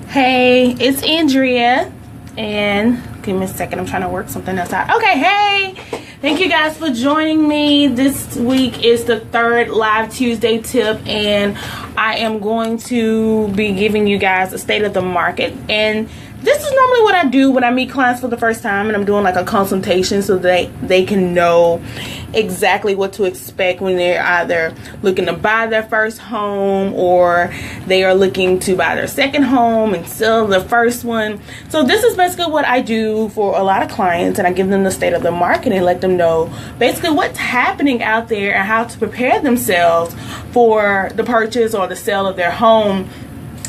Hey, it's Andrea, and give me a second, I'm trying to work something else out. Okay, hey, thank you guys for joining me. This week is the third live Tuesday tip, and I am going to be giving you guys a state of the market. And this is normally what I do when I meet clients for the first time and I'm doing like a consultation, so they can know exactly what to expect when they're either looking to buy their first home or they are looking to buy their second home and sell the first one. So this is basically what I do for a lot of clients, and I give them the state of the market and let them know basically what's happening out there and how to prepare themselves for the purchase or the sale of their home.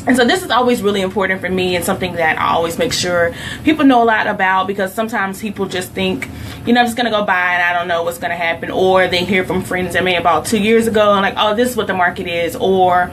And so this is always really important for me, and something that I always make sure people know a lot about, because sometimes people just think, you know, I'm just going to go buy and I don't know what's going to happen. Or they hear from friends that may have bought 2 years ago and like, oh, this is what the market is. Or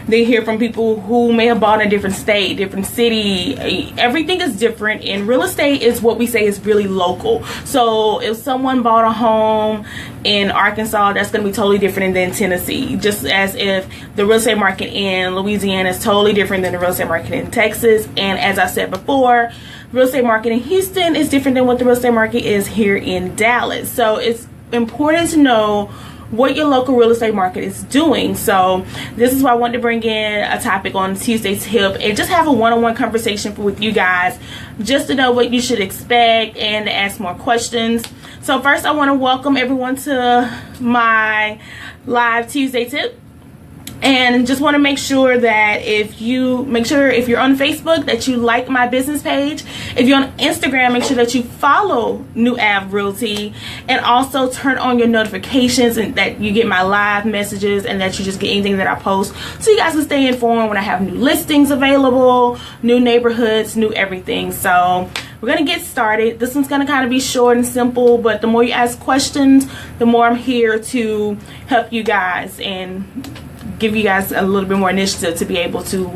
they hear from people who may have bought in a different state, different city. Everything is different, and real estate is what we say is really local. So if someone bought a home in Arkansas, that's going to be totally different than Tennessee. Just as if the real estate market in Louisiana is totally different than the real estate market in Texas. And as I said before, real estate market in Houston is different than what the real estate market is here in Dallas. So it's important to know what your local real estate market is doing. So this is why I wanted to bring in a topic on Tuesday's tip and just have a one-on-one conversation with you guys, just to know what you should expect and to ask more questions. So first, I want to welcome everyone to my live Tuesday tip. And just want to make sure that if you're on Facebook, that you like my business page. If you're on Instagram, make sure that you follow New Ave Realty, and also turn on your notifications and that you get my live messages and that you just get anything that I post, so you guys can stay informed when I have new listings available, new neighborhoods, new everything. So we're going to get started. This one's going to kind of be short and simple, but the more you ask questions, the more I'm here to help you guys and give you guys a little bit more initiative to be able to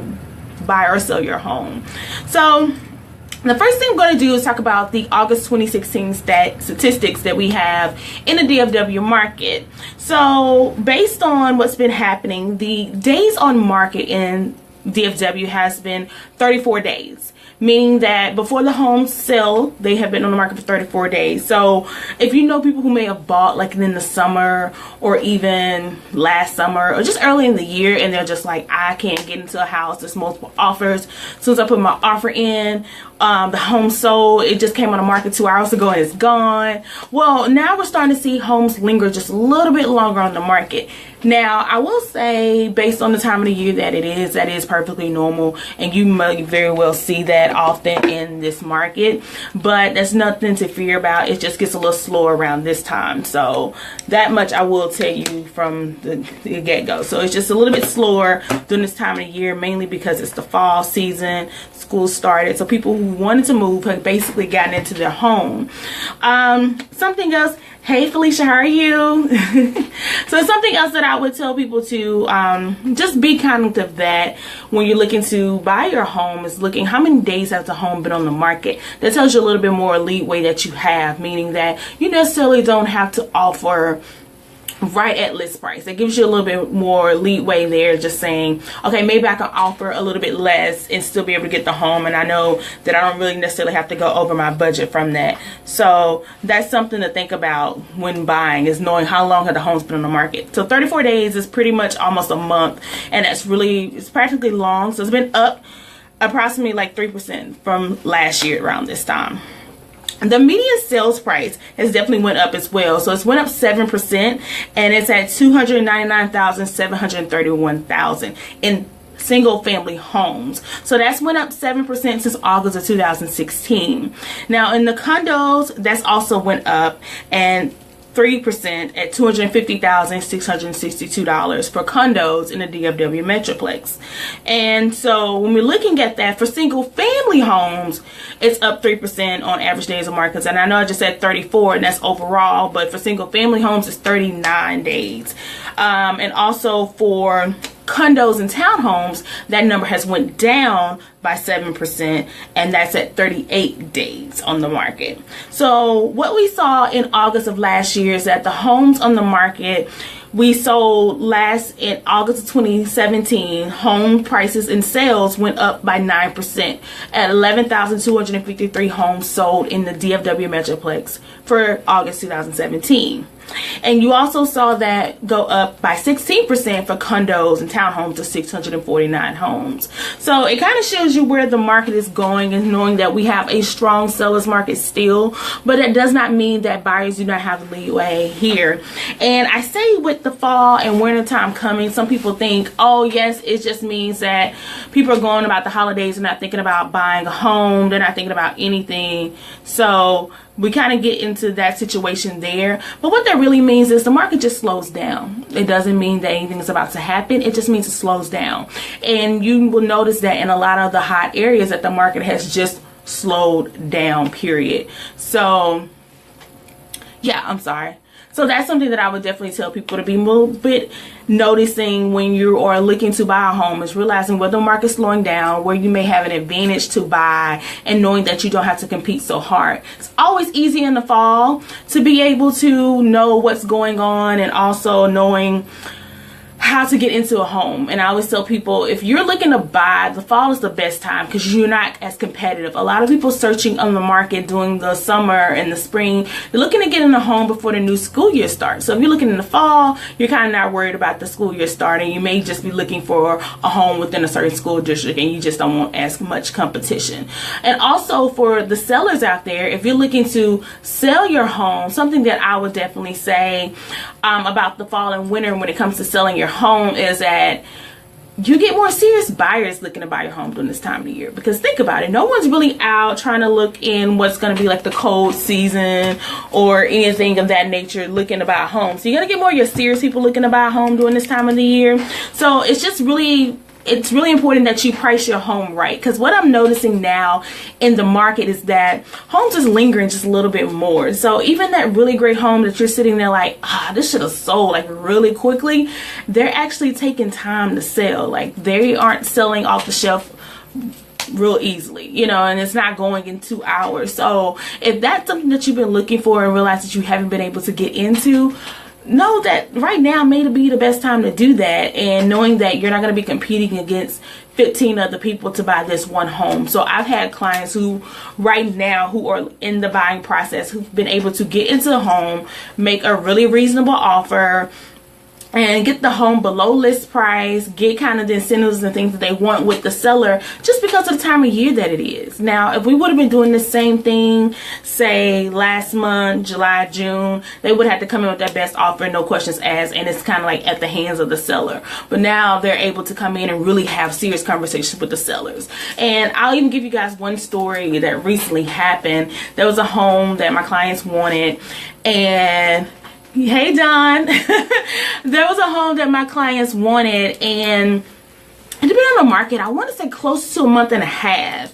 buy or sell your home. So the first thing I'm going to do is talk about the August 2016 statistics that we have in the DFW market. So based on what's been happening, the days on market in DFW has been 34 days, meaning that before the homes sell, they have been on the market for 34 days. So if you know people who may have bought like in the summer or even last summer or just early in the year, and they're just like, I can't get into a house, there's multiple offers. As soon as I put my offer in, the home sold, it just came on the market 2 hours ago and it's gone. Well, now we're starting to see homes linger just a little bit longer on the market. Now, I will say, based on the time of the year that is perfectly normal, and you may very well see that often in this market, but that's nothing to fear about. It just gets a little slower around this time. So that much I will tell you from the get-go. So it's just a little bit slower during this time of the year, mainly because it's the fall season, school started, so people who wanted to move have basically gotten into their home. Something else. Hey Felicia, how are you? So something else that I would tell people to just be kind of that when you're looking to buy your home is looking how many days has the home been on the market. That tells you a little bit more leeway that you have, meaning that you necessarily don't have to offer right at list price. It gives you a little bit more leeway there, just saying, okay, maybe I can offer a little bit less and still be able to get the home, and I know that I don't really necessarily have to go over my budget from that. So that's something to think about when buying, is knowing how long have the homes been on the market. So 34 days is pretty much almost a month, and it's practically long. So it's been up approximately like 3% from last year around this time. The median sales price has definitely went up as well. So it's went up 7%, and it's at $299,731,000 in single family homes. So that's went up 7% since August of 2016. Now in the condos, that's also went up, and 3% at $250,662 for condos in the DFW Metroplex. And so when we're looking at that for single family homes, it's up 3% on average days of markets. And I know I just said 34, and that's overall, but for single family homes, it's 39 days. And also for condos and townhomes, that number has went down by 7%, and that's at 38 days on the market. So what we saw in August of last year is that the homes on the market we sold last in August of 2017, home prices and sales went up by 9% at 11,253 homes sold in the DFW Metroplex for August 2017. And you also saw that go up by 16% for condos and townhomes to 649 homes. So it kind of shows you where the market is going, and knowing that we have a strong seller's market still, but it does not mean that buyers do not have leeway here. And I say with the fall and winter time coming, some people think, oh yes, it just means that people are going about the holidays and not thinking about buying a home. They're not thinking about anything. So we kind of get into that situation there. But what that really means is the market just slows down. It doesn't mean that anything is about to happen. It just means it slows down. And you will notice that in a lot of the hot areas that the market has just slowed down, period. So yeah, I'm sorry. So that's something that I would definitely tell people to be a little bit noticing when you are looking to buy a home, is realizing where the market's slowing down, where you may have an advantage to buy, and knowing that you don't have to compete so hard. It's always easy in the fall to be able to know what's going on, and also knowing how to get into a home. And I always tell people, if you're looking to buy, the fall is the best time because you're not as competitive. A lot of people searching on the market during the summer and the spring, they're looking to get in a home before the new school year starts. So if you're looking in the fall, you're kind of not worried about the school year starting. You may just be looking for a home within a certain school district, and you just don't want as much competition. And also for the sellers out there, if you're looking to sell your home, something that I would definitely say about the fall and winter when it comes to selling your home is that you get more serious buyers looking to buy your home during this time of the year. Because think about it, no one's really out trying to look in what's going to be like the cold season or anything of that nature looking to buy a home. So you're going to get more of your serious people looking to buy a home during this time of the year. So it's really important that you price your home right, because what I'm noticing now in the market is that homes is lingering just a little bit more. So even that really great home that you're sitting there like, this should have sold like really quickly, they're actually taking time to sell. Like they aren't selling off the shelf real easily, you know, and it's not going in 2 hours. So if that's something that you've been looking for and realize that you haven't been able to get into, know that right now may be the best time to do that, and knowing that you're not going to be competing against 15 other people to buy this one home. So I've had clients who right now who are in the buying process who've been able to get into the home, make a really reasonable offer, and get the home below list price, get kind of the incentives and things that they want with the seller, just because of the time of year that it is. Now, if we would have been doing the same thing, say last month, July, June, they would have to come in with their best offer, no questions asked, and it's kind of like at the hands of the seller. But now they're able to come in and really have serious conversations with the sellers. And I'll even give you guys one story that recently happened. There was a home that my clients wanted, and hey Don, there was a home that my clients wanted, and it had been on the market, I want to say close to a month and a half,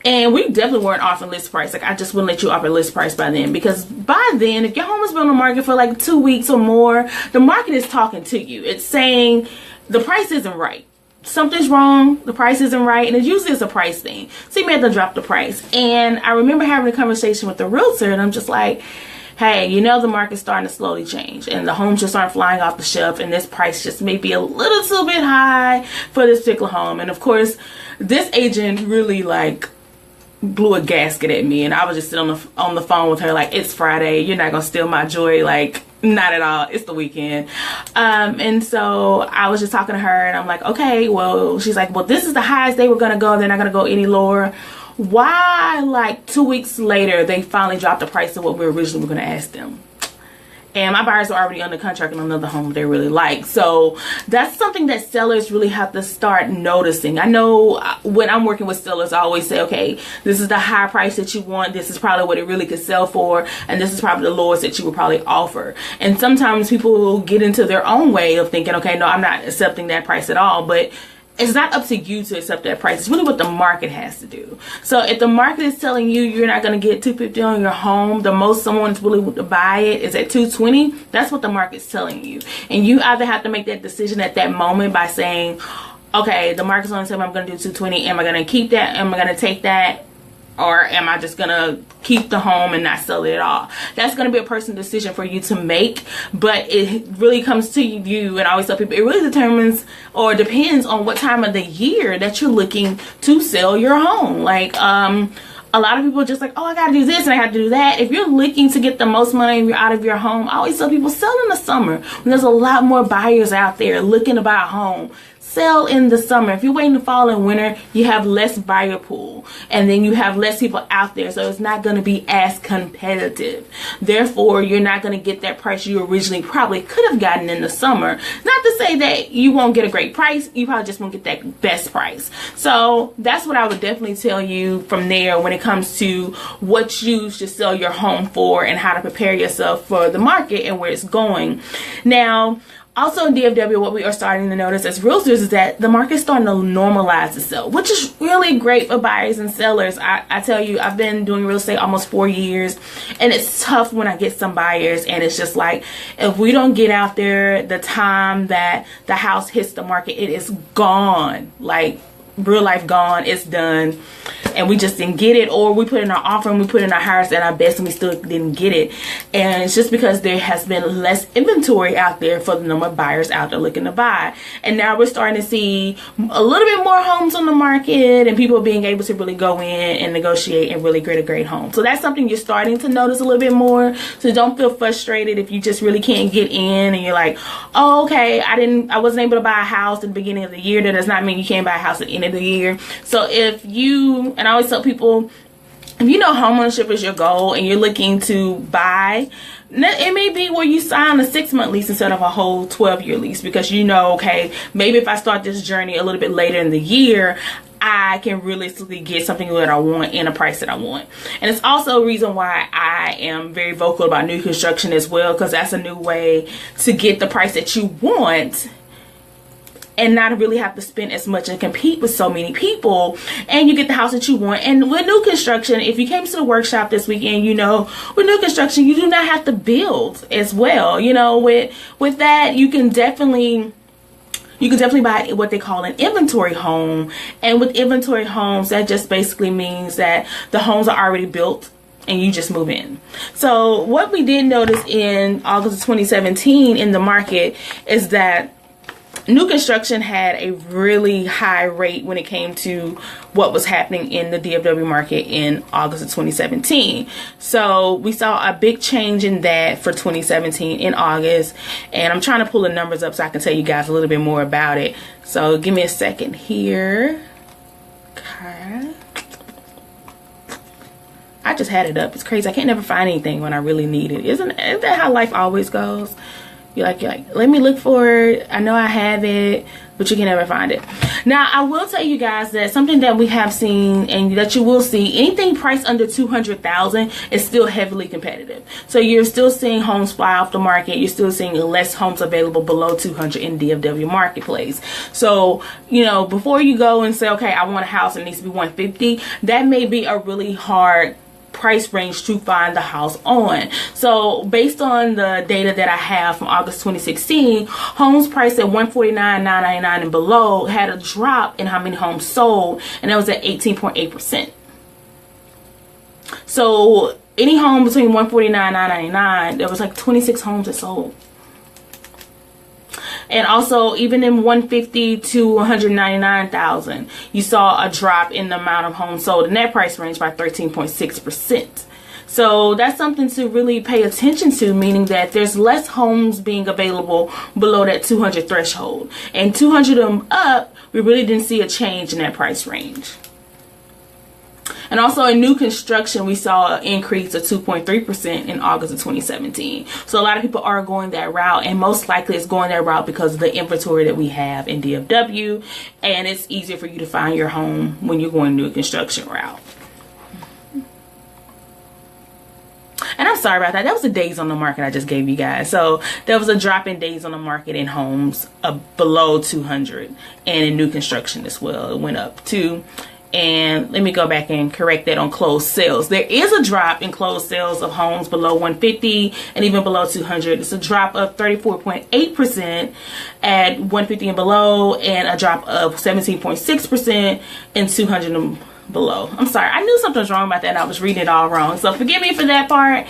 and we definitely weren't offering list price. Like I just wouldn't let you offer list price by then, because by then if your home has been on the market for like 2 weeks or more, the market is talking to you. It's saying the price isn't right, something's wrong, the price isn't right, and it usually is a price thing. So you may have to drop the price. And I remember having a conversation with the realtor, and I'm just like, hey, you know, the market's starting to slowly change and the homes just aren't flying off the shelf, and this price just may be a little too bit high for this particular home. And of course, this agent really like blew a gasket at me, and I was just sitting on the phone with her like, it's Friday, you're not gonna steal my joy, like not at all, it's the weekend. And so I was just talking to her, and I'm like, okay, well, she's like, well, this is the highest they were gonna go, they're not gonna go any lower. Why, like 2 weeks later, they finally dropped the price of what we originally were going to ask them? And my buyers are already under contract on another home they really like. So that's something that sellers really have to start noticing. I know when I'm working with sellers, I always say, okay, this is the high price that you want. This is probably what it really could sell for. And this is probably the lowest that you would probably offer. And sometimes people get into their own way of thinking, okay, no, I'm not accepting that price at all. But it's not up to you to accept that price. It's really what the market has to do. So if the market is telling you you're not going to get $250 on your home, the most someone's willing to buy it is at $220. That's what the market's telling you. And you either have to make that decision at that moment by saying, okay, the market's only saying I'm going to do $220. Am I going to keep that? Am I going to take that? or am I just gonna keep the home and not sell it at all? That's gonna be a personal decision for you to make, but it really comes to you. And I always tell people, it really determines or depends on what time of the year that you're looking to sell your home. Like, a lot of people are just like, oh, I gotta do this and I have to do that. If you're looking to get the most money out of your home, I always tell people, sell in the summer when there's a lot more buyers out there looking to buy a home. Sell in the summer. If you're waiting to fall and winter, you have less buyer pool, and then you have less people out there, so it's not going to be as competitive. Therefore, you're not going to get that price you originally probably could have gotten in the summer. Not to say that you won't get a great price, you probably just won't get that best price. So that's what I would definitely tell you from there when it comes to what you should sell your home for and how to prepare yourself for the market and where it's going. Now, also in DFW, what we are starting to notice as realtors is that the market's starting to normalize itself, which is really great for buyers and sellers. I tell you, I've been doing real estate almost 4 years, and it's tough when I get some buyers, and it's just like, if we don't get out there the time that the house hits the market, it is gone. Like, real life gone, it's done, and we just didn't get it, or we put in our offer and we put in our highest and our best and we still didn't get it. And it's just because there has been less inventory out there for the number of buyers out there looking to buy. And now we're starting to see a little bit more homes on the market and people being able to really go in and negotiate and really get a great home. So that's something you're starting to notice a little bit more. So don't feel frustrated if you just really can't get in and you're like, oh, okay, I wasn't able to buy a house at the beginning of the year. That does not mean you can't buy a house at the end of the year. So if you, and I always tell people, if you know homeownership is your goal and you're looking to buy, it may be where you sign a 6-month lease instead of a whole 12-year lease, because you know, okay, maybe if I start this journey a little bit later in the year, I can realistically get something that I want in a price that I want. And it's also a reason why I am very vocal about new construction as well, because that's a new way to get the price that you want and not really have to spend as much and compete with so many people, and you get the house that you want. And with new construction, if you came to the workshop this weekend, you know, with new construction, you do not have to build as well. You know, with that, you can definitely buy what they call an inventory home. And with inventory homes, that just basically means that the homes are already built and you just move in. So what we did notice in August of 2017 in the market is that new construction had a really high rate when it came to what was happening in the DFW market in August of 2017. So we saw a big change in that for 2017 in August. And I'm trying to pull the numbers up so I can tell you guys a little bit more about it. So give me a second here. Okay. I just had it up. It's crazy. I can't never find anything when I really need it. Isn't that how life always goes? You're like, let me look for it. I know I have it, but you can never find it. Now, I will tell you guys that something that we have seen and that you will see, anything priced under $200,000 is still heavily competitive. So you're still seeing homes fly off the market. You're still seeing less homes available below $200,000 in DFW marketplace. So, you know, before you go and say, okay, I want a house that needs to be $150,000, that may be a really hard price range to find the house on. So based on the data that I have from August 2016, homes priced at $149,999 and below had a drop in how many homes sold, and that was at 18.8%. So any home between $149,999, there was like 26 homes that sold. And also, even in $150,000 to $199,000, you saw a drop in the amount of homes sold in that price range by 13.6%. So that's something to really pay attention to, meaning that there's less homes being available below that 200 threshold. And 200 and up, we really didn't see a change in that price range. And also in new construction, we saw an increase of 2.3% in August of 2017. So a lot of people are going that route, and most likely it's going that route because of the inventory that we have in DFW, and it's easier for you to find your home when you're going new construction route. And I'm sorry about that. That was the days on the market I just gave you guys. So there was a drop in days on the market in homes below 200, and in new construction as well. It went up too. And let me go back and correct that on closed sales. There is a drop in closed sales of homes below 150 and even below 200. It's a drop of 34.8% at 150 and below, and a drop of 17.6% in 200 and below. I'm sorry, I knew something was wrong about that and I was reading it all wrong, so forgive me for that part.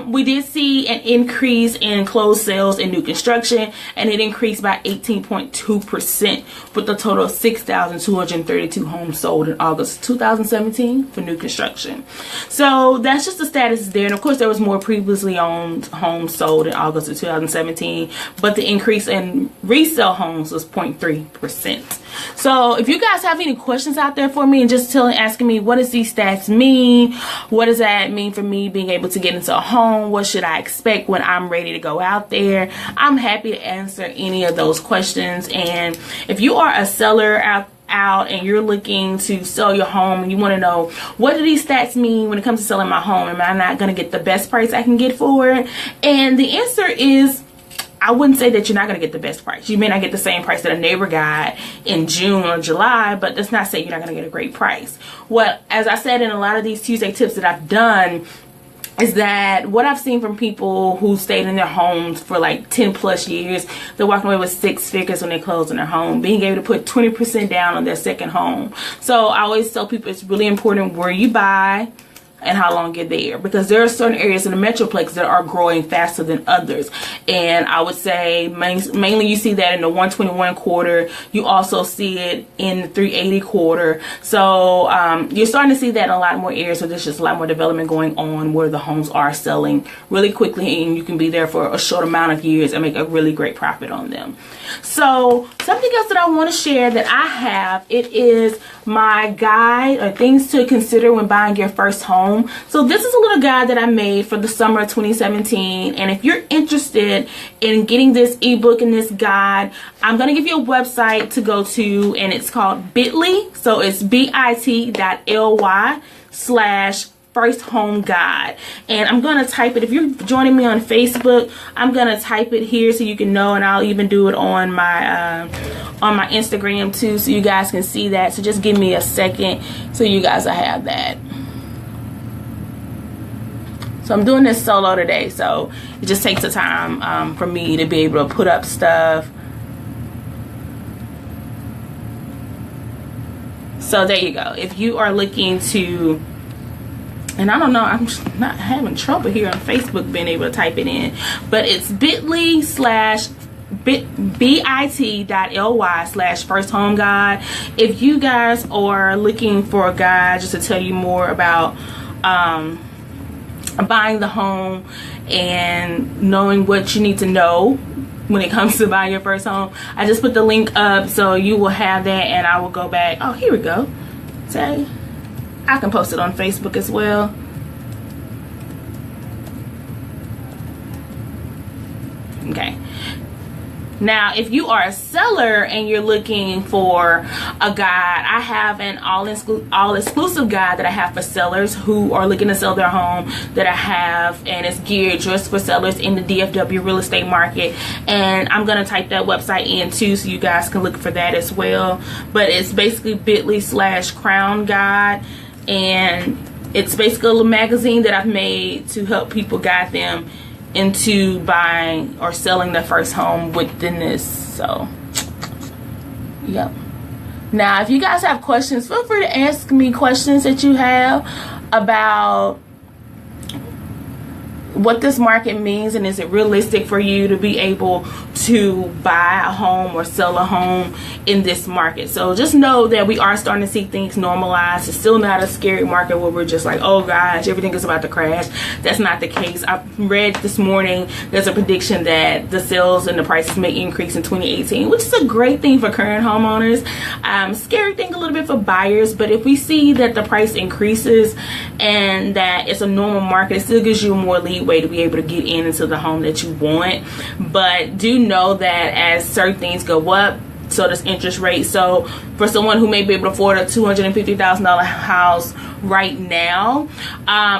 We did see an increase in closed sales in new construction, and it increased by 18.2%, with a total of 6,232 homes sold in August 2017 for new construction. So that's just the status there. And of course there was more previously owned homes sold in August of 2017, but the increase in resale homes was 0.3%. So if you guys have any questions out there for me and just asking me, what does these stats mean? What does that mean for me being able to get into a home? What should I expect when I'm ready to go out there? I'm happy to answer any of those questions. And if you are a seller out and you're looking to sell your home and you want to know, what do these stats mean when it comes to selling my home? Am I not going to get the best price I can get for it? And the answer is, I wouldn't say that you're not going to get the best price. You may not get the same price that a neighbor got in June or July, but that's not saying you're not going to get a great price. Well, as I said in a lot of these Tuesday tips that I've done, is that what I've seen from people who stayed in their homes for like 10 plus years, they're walking away with 6 figures when they close on their home, being able to put 20% down on their second home. So I always tell people it's really important where you buy and how long you're there, because there are certain areas in the metroplex that are growing faster than others. And I would say mainly you see that in the 121 quarter. You also see it in the 380 quarter. So you're starting to see that in a lot more areas where there's just a lot more development going on, where the homes are selling really quickly and you can be there for a short amount of years and make a really great profit on them. So something else that I want to share that I have, it is my guide or things to consider when buying your first home. So this is a little guide that I made for the summer of 2017, and if you're interested in getting this ebook and this guide, I'm going to give you a website to go to, and it's called bit.ly. So it's bit.ly/first home guide, and I'm going to type it. If you're joining me on Facebook, I'm going to type it here so you can know, and I'll even do it on my Instagram too, so you guys can see that. So just give me a second so you guys will have that. So I'm doing this solo today, so it just takes the time for me to be able to put up stuff. So there you go. If you are looking to, and I don't know, I'm just not having trouble here on Facebook being able to type it in, but it's bit.ly/first home guide. If you guys are looking for a guide just to tell you more about buying the home and knowing what you need to know when it comes to buying your first home, I just put the link up so you will have that, and I will go back. Oh, here we go. Say, I can post it on Facebook as well. Okay. Now, if you are a seller and you're looking for a guide, I have an all-exclusive guide that I have for sellers who are looking to sell their home that I have, and it's geared just for sellers in the DFW real estate market. And I'm going to type that website in too, so you guys can look for that as well. But it's basically bit.ly/crown guide, and it's basically a little magazine that I've made to help people guide them into buying or selling their first home within this. So yep. Now if you guys have questions, feel free to ask me questions that you have about what this market means, and is it realistic for you to be able to buy a home or sell a home in this market. So just know that we are starting to see things normalize. It's still not a scary market where we're just like, oh gosh, everything is about to crash. That's not the case. I read this morning there's a prediction that the sales and the prices may increase in 2018, which is a great thing for current homeowners. Scary thing a little bit for buyers, but if we see that the price increases and that it's a normal market, it still gives you more leeway to be able to get into the home that you want. But do know that as certain things go up, so does interest rates. So for someone who may be able to afford a $250,000 house right now,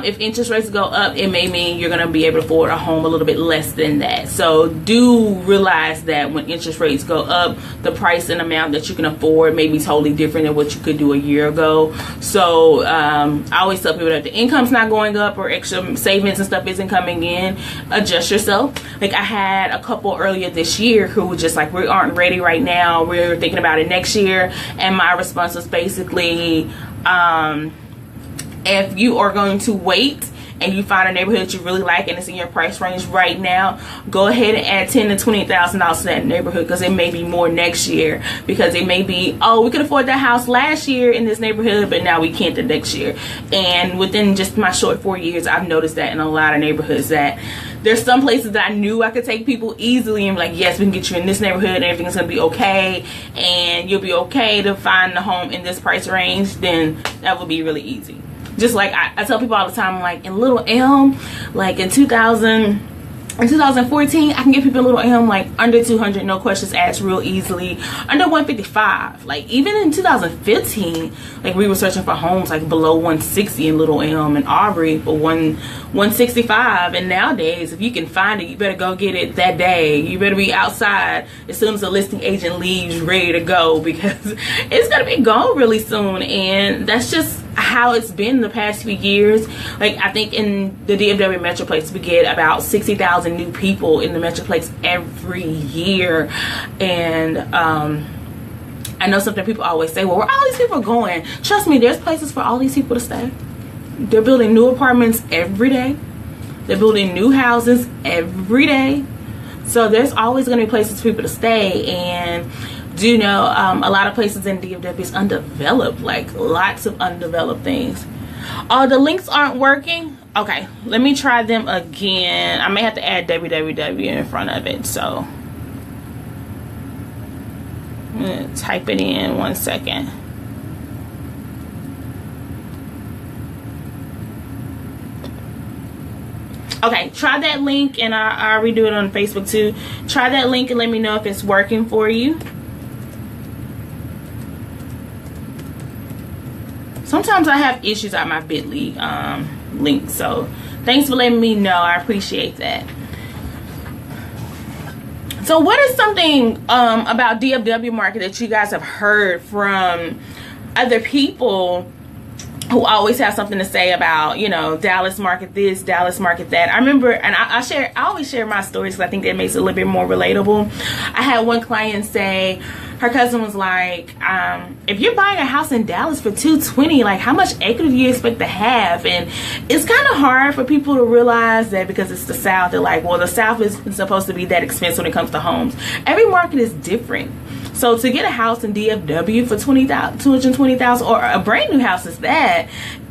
if interest rates go up, it may mean you're going to be able to afford a home a little bit less than that. So do realize that when interest rates go up, the price and amount that you can afford may be totally different than what you could do a year ago. So I always tell people that if the income's not going up or extra savings and stuff isn't coming in, adjust yourself. Like I had a couple earlier this year who were just like, we aren't ready right now, we're thinking about it next year. And my response was basically, If you are going to wait and you find a neighborhood that you really like and it's in your price range right now, go ahead and add $10,000 to $20,000 to that neighborhood, because it may be more next year, because it may be, oh, we could afford that house last year in this neighborhood, but now we can't the next year. And within just my short 4 years, I've noticed that in a lot of neighborhoods, that there's some places that I knew I could take people easily and be like, yes, we can get you in this neighborhood and everything's gonna be okay and you'll be okay to find the home in this price range. Then that would be really easy. Just like I tell people all the time, like in Little Elm, like in 2014, I can get people in Little Elm like under 200, no questions asked, real easily, under 155. Like even in 2015, like we were searching for homes like below 160 in Little Elm and Aubrey for 165. And nowadays, if you can find it, you better go get it that day. You better be outside as soon as the listing agent leaves, ready to go, because it's gonna be gone really soon. And that's just how it's been the past few years. Like I think in the DFW Metroplex, we get about 60,000 new people in the Metroplex every year. And I know something people always say, well, where are all these people going? Trust me, there's places for all these people to stay. They're building new apartments every day. They're building new houses every day. So there's always going to be places for people to stay. And do you know, a lot of places in DFW is undeveloped, like lots of undeveloped things. Oh, the links aren't working. Okay, let me try them again. I may have to add www in front of it. So I'm gonna type it in 1 second. Okay, try that link, and I'll redo it on Facebook too. Try that link and let me know if it's working for you. Sometimes I have issues at my bit.ly link, so thanks for letting me know. I appreciate that. So what is something about DFW market that you guys have heard from other people who always have something to say about, you know, Dallas market this, Dallas market that? I remember, and I always share my stories because I think that makes it a little bit more relatable. I had one client say her cousin was like, if you're buying a house in Dallas for $220, like how much equity do you expect to have? And it's kind of hard for people to realize that, because it's the South. They're like, well, the South isn't supposed to be that expensive when it comes to homes. Every market is different. So to get a house in DFW for $220,000, or a brand new house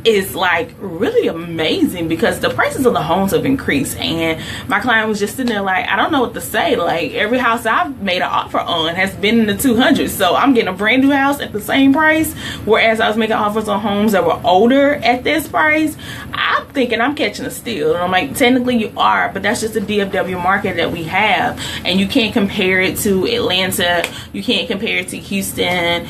is like really amazing, because the prices of the homes have increased. And my client was just sitting there like, I don't know what to say. Like every house I've made an offer on has been in the 200s. So I'm getting a brand new house at the same price, whereas I was making offers on homes that were older at this price. I'm thinking I'm catching a steal. And I'm like, technically you are, but that's just the DFW market that we have. And you can't compare it to Atlanta. You can't compare it to Houston.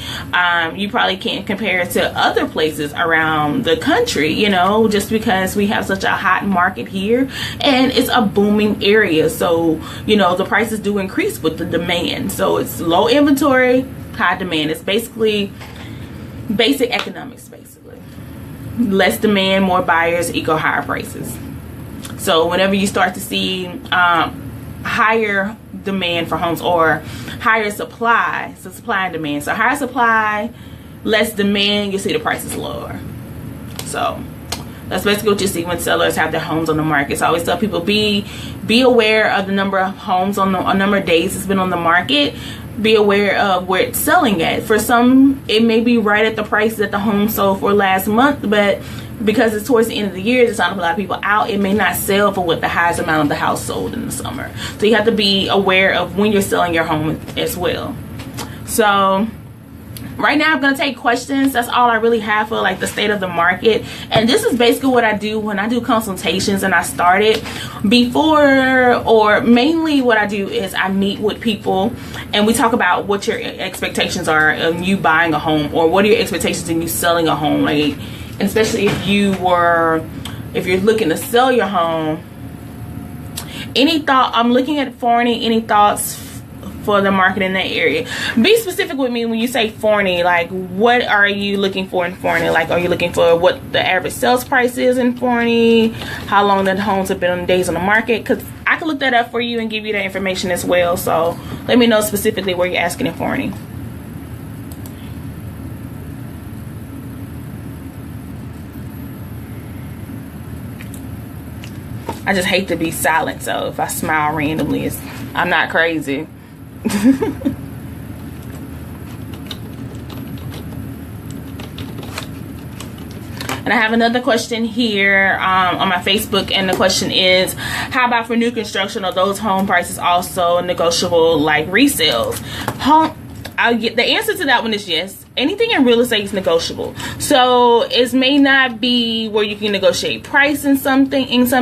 You probably can't compare it to other places around the country, you know, just because we have such a hot market here and it's a booming area. So, you know, the prices do increase with the demand. So it's low inventory, high demand. It's basically basic economics, basically. Less demand, more buyers equal higher prices. So whenever you start to see higher demand for homes, or higher supply, so supply and demand, so higher supply, less demand, you see the prices lower. So that's basically what you see when sellers have their homes on the market. So I always tell people, be aware of the number of homes on the number of days it's been on the market. Be aware of where it's selling at. For some, it may be right at the price that the home sold for last month, but because it's towards the end of the year, there's not a lot of people out, it may not sell for what the highest amount of the house sold in the summer. So you have to be aware of when you're selling your home as well. So right now I'm going to take questions. That's all I really have for like the state of the market. And this is basically what I do when I do consultations. And I started before, or mainly what I do is I meet with people and we talk about what your expectations are of you buying a home, or what are your expectations in you selling a home. Like, and especially if you're looking to sell your home. Any thought, I'm looking at Forney, any thoughts for the market in that area? Be specific with me when you say Forney. Like, what are you looking for in Forney? Like, are you looking for what the average sales price is in Forney? How long the homes have been on days on the market? Because I can look that up for you and give you that information as well. So let me know specifically where you're asking in Forney. I just hate to be silent. So if I smile randomly, I'm not crazy. And I have another question here on my Facebook, and the question is, how about for new construction? Are those home prices also negotiable like resales? The answer to that one is yes. Anything in real estate is negotiable. So it may not be where you can negotiate price in some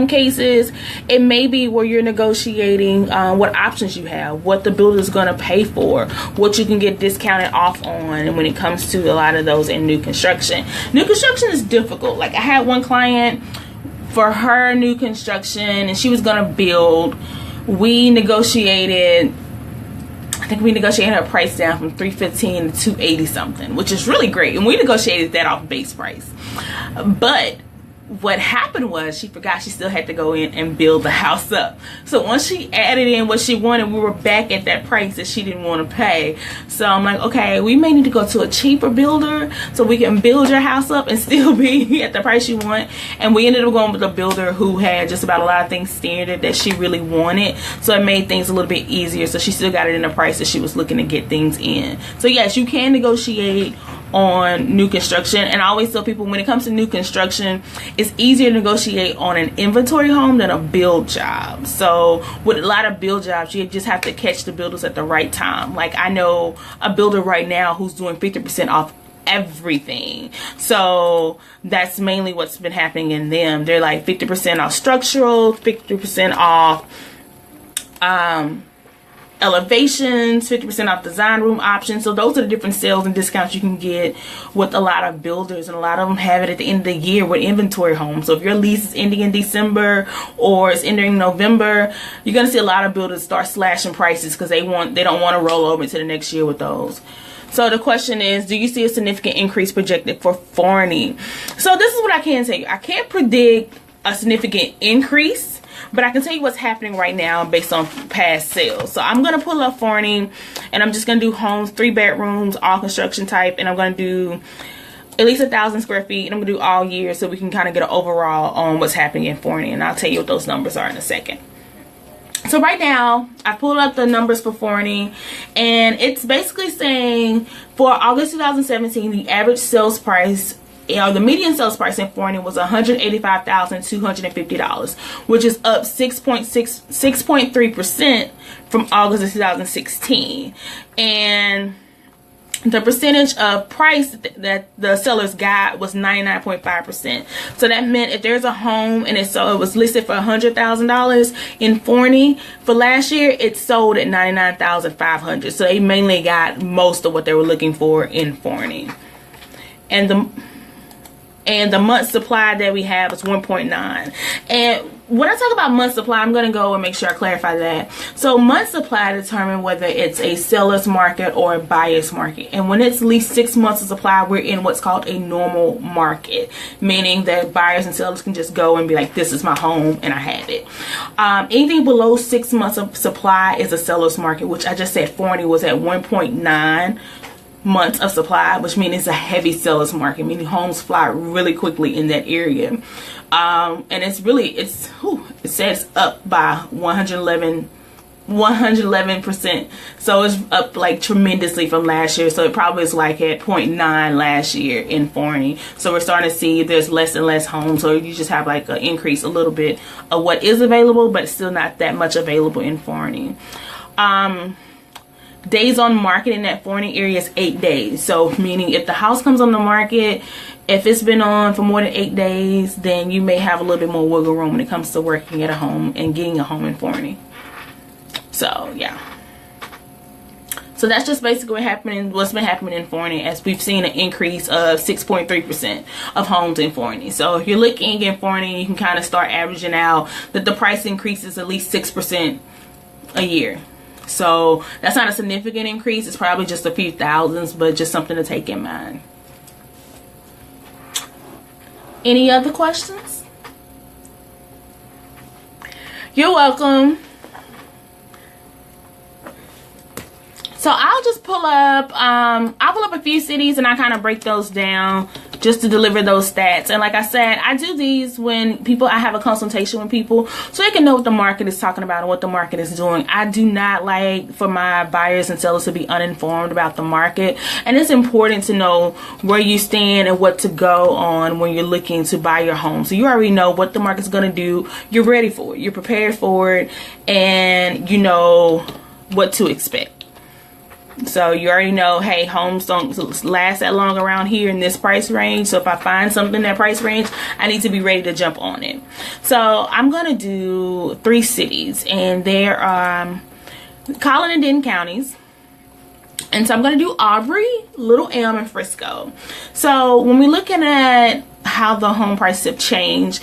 cases. It may be where you're negotiating what options you have, what the builder is going to pay for, what you can get discounted off on. And when it comes to a lot of those in new construction is difficult. Like I had one client for her new construction, and she was going to build. We negotiated. I think we negotiated her price down from $315 to $280 something, which is really great. And we negotiated that off base price. But what happened was she forgot she still had to go in and build the house up. So once she added in what she wanted, we were back at that price that she didn't want to pay. So I'm like, okay, we may need to go to a cheaper builder so we can build your house up and still be at the price you want. And we ended up going with a builder who had just about a lot of things standard that she really wanted. So it made things a little bit easier. So she still got it in the price that she was looking to get things in. So yes, you can negotiate on new construction. And I always tell people, when it comes to new construction, it's easier to negotiate on an inventory home than a build job. So with a lot of build jobs, you just have to catch the builders at the right time. Like I know a builder right now who's doing 50% off everything. So that's mainly what's been happening in them. They're like 50% off structural, 50% off elevations, 50% off design room options. So those are the different sales and discounts you can get with a lot of builders, and a lot of them have it at the end of the year with inventory homes. So if your lease is ending in December or it's ending in November, you're going to see a lot of builders start slashing prices because they don't want to roll over into the next year with those. So the question is, do you see a significant increase projected for Forney? So this is what I can tell you. I can't predict a significant increase, but I can tell you what's happening right now based on past sales. So I'm going to pull up Forney, and I'm just going to do homes, 3 bedrooms, all construction type, and I'm going to do at least 1,000 square feet, and I'm going to do all year so we can kind of get an overall on what's happening in Forney, and I'll tell you what those numbers are in a second. So right now, I pulled up the numbers for Forney, and it's basically saying for August 2017, the average sales price, the median sales price in Forney was $185,250, which is up 6.3% from August of 2016. And the percentage of price that the sellers got was 99.5%. So that meant if there's a home and it was listed for $100,000 in Forney for last year, it sold at $99,500. So they mainly got most of what they were looking for in Forney. And the month supply that we have is 1.9. And when I talk about month supply, I'm going to go and make sure I clarify that. So month supply determines whether it's a seller's market or a buyer's market. And when it's at least 6 months of supply, we're in what's called a normal market, meaning that buyers and sellers can just go and be like, this is my home and I have it. Anything below 6 months of supply is a seller's market, which I just said Forney was at 1.9 months of supply, which means it's a heavy seller's market, meaning homes fly really quickly in that area. And it says up by 111%. So it's up like tremendously from last year. So it probably is like at 0.9 last year in Forney. So we're starting to see there's less and less homes. So you just have like an increase a little bit of what is available, but it's still not that much available in Forney. Days on market in that Forney area is 8 days. So meaning if the house comes on the market, if it's been on for more than 8 days, then you may have a little bit more wiggle room when it comes to working at a home and getting a home in Forney. So yeah. So that's just basically what's been happening in Forney, as we've seen an increase of 6.3% of homes in Forney. So if you're looking in Forney, you can kind of start averaging out that the price increases at least 6% a year. So that's not a significant increase. It's probably just a few thousands, but just something to take in mind. Any other questions? You're welcome. So I'll just pull up a few cities and I kind of break those down just to deliver those stats. And like I said, I do these when I have a consultation with people so they can know what the market is talking about and what the market is doing. I do not like for my buyers and sellers to be uninformed about the market, and it's important to know where you stand and what to go on when you're looking to buy your home. So you already know what the market's going to do. You're ready for it, you're prepared for it, and you know what to expect. So you already know, hey, homes don't last that long around here in this price range. So if I find something in that price range, I need to be ready to jump on it. So I'm going to do 3 cities, and they're Collin and Denton counties. And so I'm going to do Aubrey, Little Elm, and Frisco. So when we're looking at how the home prices have changed,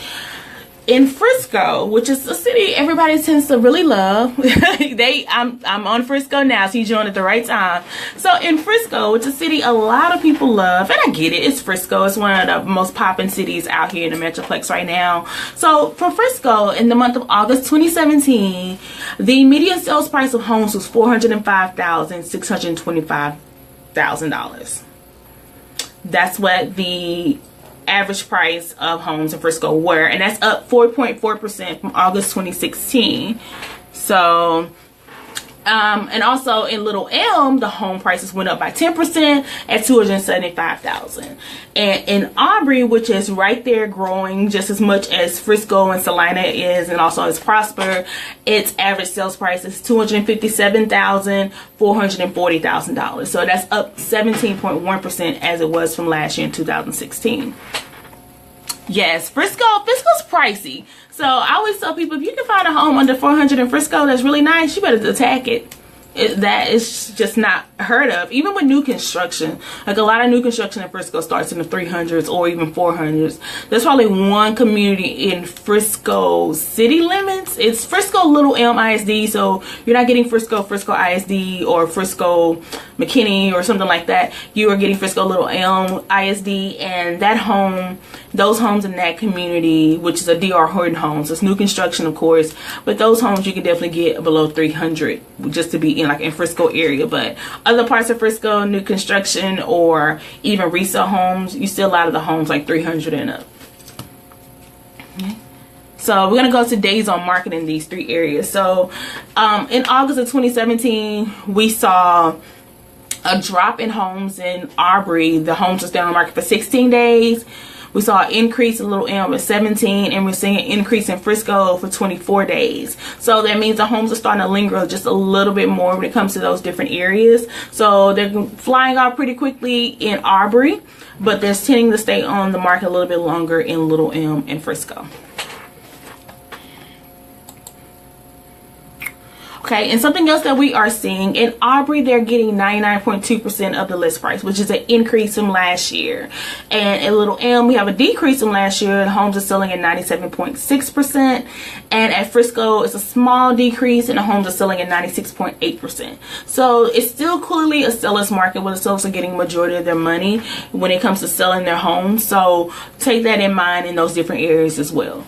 in Frisco, which is a city everybody tends to really love, I'm on Frisco now, so you joined at the right time. So in Frisco, which is a city a lot of people love, and I get it, it's Frisco, it's one of the most popping cities out here in the Metroplex right now. So for Frisco, in the month of August 2017, the median sales price of homes was $405,625,000. That's what the average price of homes in Frisco were, and that's up 4.4% from August 2016. So and also in Little Elm, the home prices went up by 10% at $275,000. And in Aubrey, which is right there growing just as much as Frisco and Salina is, and also as Prosper, its average sales price is $257,440,000. So that's up 17.1% as it was from last year in 2016. Yes, Frisco's pricey. So I always tell people, if you can find a home under $400 in Frisco that's really nice, you better attack it. That is just not heard of. Even with new construction, like a lot of new construction in Frisco starts in the 300s or even 400s. There's probably one community in Frisco city limits. It's Frisco Little Elm ISD, so you're not getting Frisco ISD or Frisco McKinney or something like that. You are getting Frisco Little Elm ISD, and that home, those homes in that community, which is a DR Horton homes, it's new construction of course, but those homes you can definitely get below 300 just to be in like in Frisco area. But other parts of Frisco, new construction or even resale homes, you still a lot of the homes like 300 and up. Okay. So we're gonna go to days on market in these 3 areas. So in August of 2017, we saw a drop in homes in Aubrey. The homes was down on the market for 16 days. We saw an increase in Little Elm at 17, and we're seeing an increase in Frisco for 24 days. So that means the homes are starting to linger just a little bit more when it comes to those different areas. So they're flying off pretty quickly in Aubrey, but they're tending to stay on the market a little bit longer in Little Elm and Frisco. Okay, and something else that we are seeing in Aubrey, they're getting 99.2% of the list price, which is an increase from last year. And in Little Elm, we have a decrease from last year, and homes are selling at 97.6%. And at Frisco, it's a small decrease, and the homes are selling at 96.8%. So it's still clearly a seller's market where the sellers are getting a majority of their money when it comes to selling their homes. So take that in mind in those different areas as well.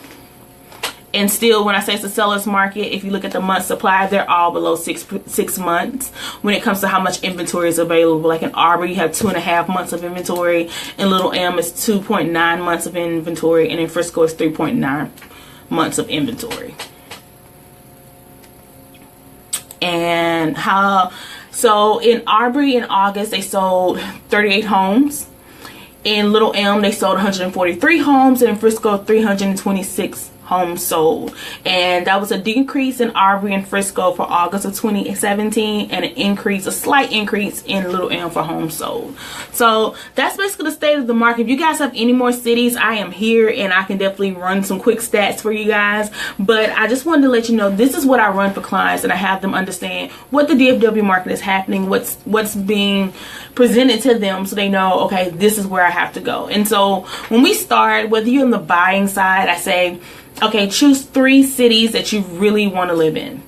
And still, when I say it's a seller's market, if you look at the month supply, they're all below six months when it comes to how much inventory is available. Like in Aubrey, you have 2.5 months of inventory. In Little Elm, it's 2.9 months of inventory. And in Frisco, it's 3.9 months of inventory. And so in Aubrey, in August, they sold 38 homes. In Little Elm, they sold 143 homes. And in Frisco, 326 homes sold. And that was a decrease in Aubrey and Frisco for August of 2017, and a slight increase in Little Elm for homes sold. So that's basically the state of the market. If you guys have any more cities, I am here and I can definitely run some quick stats for you guys. But I just wanted to let you know this is what I run for clients, and I have them understand what the DFW market is happening, what's being presented to them, so they know, okay, this is where I have to go. And so when we start, whether you're on the buying side, I say, okay, choose 3 cities that you really want to live in.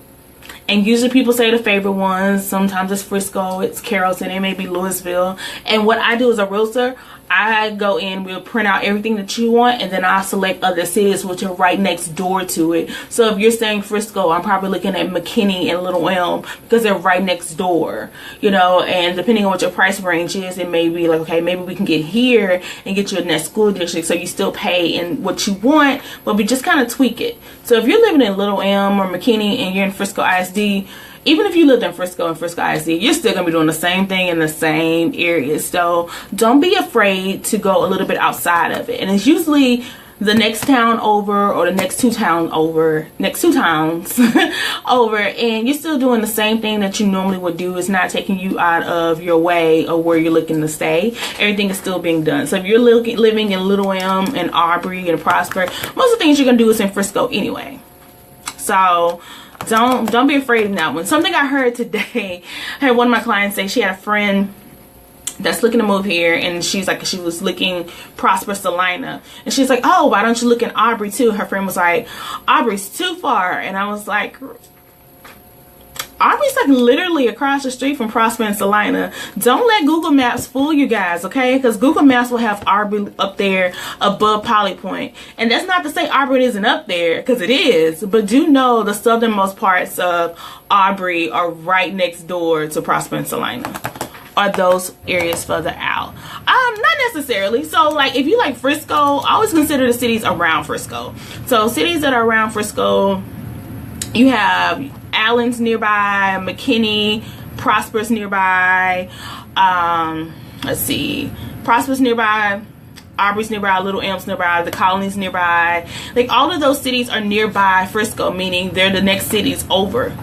And usually people say the favorite ones. Sometimes it's Frisco, it's Carrollton, it may be Louisville. And what I do as a realtor, I go in, we'll print out everything that you want, and then I'll select other cities which are right next door to it. So if you're saying Frisco, I'm probably looking at McKinney and Little Elm because they're right next door, you know. And depending on what your price range is, it may be like, okay, maybe we can get here and get you in that school district so you still pay in what you want, but we just kind of tweak it. So if you're living in Little Elm or McKinney and you're in Frisco ISD, even if you lived in Frisco and Frisco ISD, you're still going to be doing the same thing in the same areas. So don't be afraid to go a little bit outside of it. And it's usually the next town over or the next two towns over, over, and you're still doing the same thing that you normally would do. It's not taking you out of your way of where you're looking to stay. Everything is still being done. So if you're living in Little Elm and Aubrey and Prosper, most of the things you're going to do is in Frisco anyway. So don't be afraid of that one. Something I heard today, I had one of my clients say she had a friend that's looking to move here, and she was looking Prosper, Salina, and she's like, oh, why don't you look in Aubrey too? Her friend was like, Aubrey's too far. And I was like, Aubrey's like literally across the street from Prosper and Salina. Don't let Google Maps fool you guys, okay? Because Google Maps will have Aubrey up there above Poly Point. And that's not to say Aubrey isn't up there, because it is. But do know the southernmost parts of Aubrey are right next door to Prosper and Salina. Are those areas further out? Not necessarily. So like if you like Frisco, I always consider the cities around Frisco. So cities that are around Frisco, you have Allen's nearby, McKinney, Prosper's nearby, let's see, Prosper's nearby, Aubrey's nearby, Little Elm's nearby, the Colony's nearby. Like all of those cities are nearby Frisco, meaning they're the next cities over.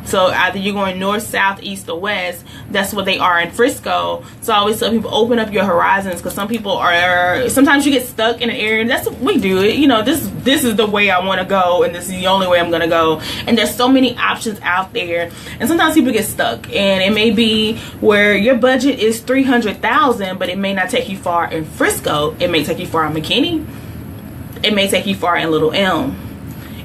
So either you're going north, south, east, or west. That's what they are in Frisco. So I always tell people, open up your horizons, because some people are, sometimes you get stuck in an area, and that's what we do it. You know, this is the way I want to go, and this is the only way I'm going to go. And there's so many options out there, and sometimes people get stuck, and it may be where your budget is $300,000, but it may not take you far in Frisco. It may take you far in McKinney. It may take you far in Little Elm.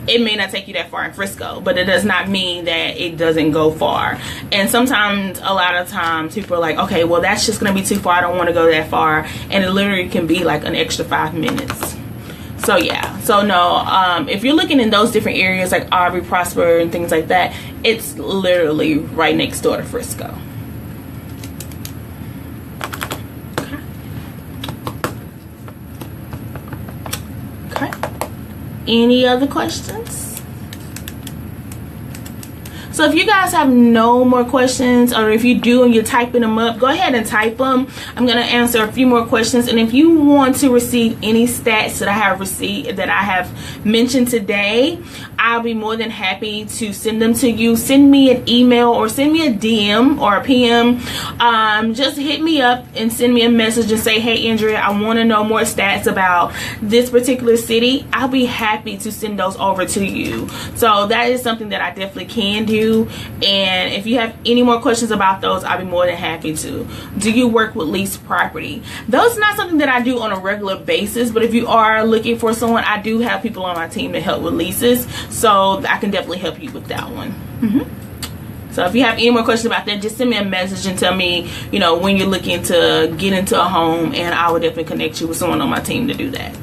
It may not take you that far in Frisco, but it does not mean that it doesn't go far. And sometimes, a lot of times, people are like, okay, well, that's just going to be too far. I don't want to go that far. And it literally can be like an extra 5 minutes. So, yeah. So, no, if you're looking in those different areas like Aubrey, Prosper, and things like that, it's literally right next door to Frisco. Any other questions? So if you guys have no more questions, or if you do and you're typing them up, go ahead and type them. I'm going to answer a few more questions. And if you want to receive any stats that I have mentioned today, I'll be more than happy to send them to you. Send me an email or send me a DM or a PM. Just hit me up and send me a message and say, hey, Andrea, I want to know more stats about this particular city. I'll be happy to send those over to you. So that is something that I definitely can do. And if you have any more questions about those, I'll be more than happy to. Do you work with leased property? Those are not something that I do on a regular basis, but if you are looking for someone, I do have people on my team to help with leases, so I can definitely help you with that one. So if you have any more questions about that, just send me a message and tell me, you know, when you're looking to get into a home, and I will definitely connect you with someone on my team to do that.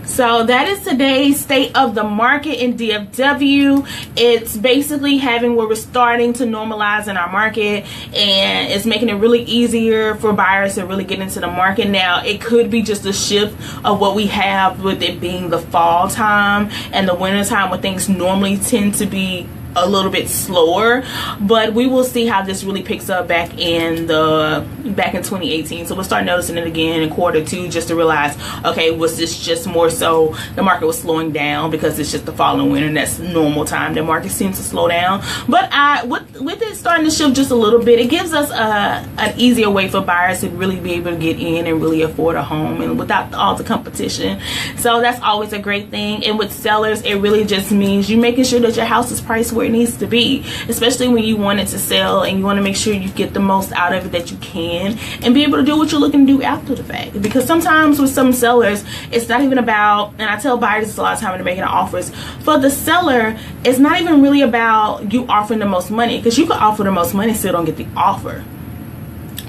So that is today's state of the market in DFW. It's basically having where we're starting to normalize in our market, and it's making it really easier for buyers to really get into the market now. It could be just a shift of what we have with it being the fall time and the winter time, where things normally tend to be a little bit slower, but we will see how this really picks up back in 2018. So we'll start noticing it again in Q2, just to realize, okay, was this just more so the market was slowing down because it's just the fall and winter, and that's normal time the market seems to slow down. But with it starting to shift just a little bit, it gives us an easier way for buyers to really be able to get in and really afford a home, and without all the competition. So that's always a great thing. And with sellers, it really just means you making sure that your house is priced where it needs to be, especially when you want it to sell and you want to make sure you get the most out of it that you can, and be able to do what you're looking to do after the fact. Because sometimes with some sellers, it's not even about, and I tell buyers this a lot of time when they're making offers, for the seller, it's not even really about you offering the most money, because you can offer the most money and still don't get the offer.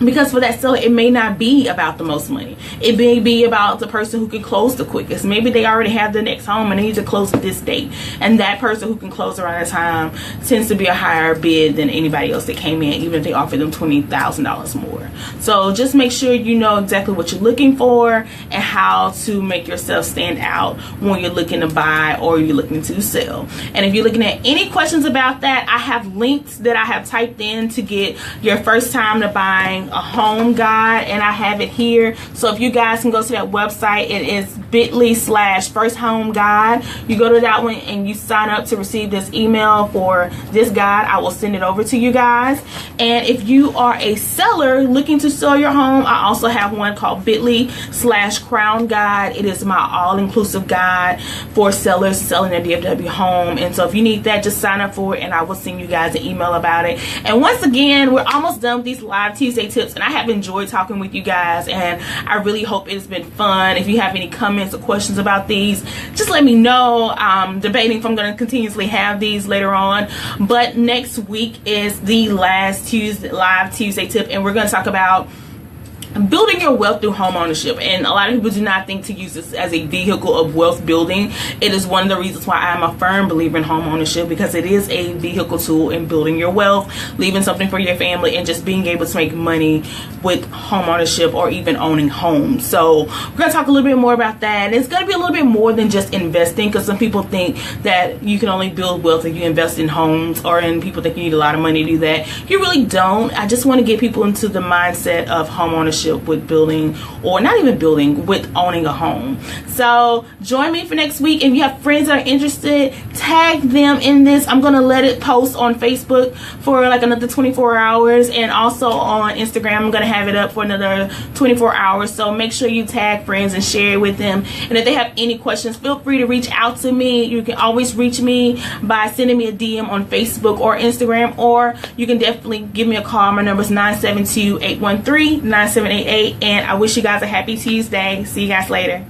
Because for that seller, it may not be about the most money. It may be about the person who can close the quickest. Maybe they already have the next home and they need to close at this date. And that person who can close around that time tends to be a higher bid than anybody else that came in, even if they offer them $20,000 more. So just make sure you know exactly what you're looking for and how to make yourself stand out when you're looking to buy or you're looking to sell. And if you're looking at any questions about that, I have links that I have typed in to get your first time to buying a home guide, and I have it here. So if you guys can go to that website, it is bit.ly/first home guide. You go to that one and you sign up to receive this email for this guide. I will send it over to you guys. And if you are a seller looking to sell your home, I also have one called bit.ly/crown guide. It is my all-inclusive guide for sellers selling their DFW home. And so if you need that, just sign up for it and I will send you guys an email about it. And once again, we're almost done with these live Tuesday tips, and I have enjoyed talking with you guys, and I really hope it's been fun. If you have any comments or questions about these, just let me know. I'm debating if I'm going to continuously have these later on, but next week is the last live Tuesday tip, and we're going to talk about building your wealth through home ownership. And a lot of people do not think to use this as a vehicle of wealth building. It is one of the reasons why I'm a firm believer in home ownership, because it is a vehicle tool in building your wealth, leaving something for your family, and just being able to make money with home ownership or even owning homes. So we're going to talk a little bit more about that. And it's going to be a little bit more than just investing, because some people think that you can only build wealth if you invest in homes, or and people think you need a lot of money to do that. You really don't. I just want to get people into the mindset of home ownership with building, or not even building, with owning a home. So join me for next week. If you have friends that are interested, tag them in this. I'm going to let it post on Facebook for like another 24 hours, and also on Instagram I'm going to have it up for another 24 hours. So make sure you tag friends and share it with them. And if they have any questions, feel free to reach out to me. You can always reach me by sending me a DM on Facebook or Instagram, or you can definitely give me a call. My number is 972-813-9788. And I wish you guys a happy Tuesday. See you guys later.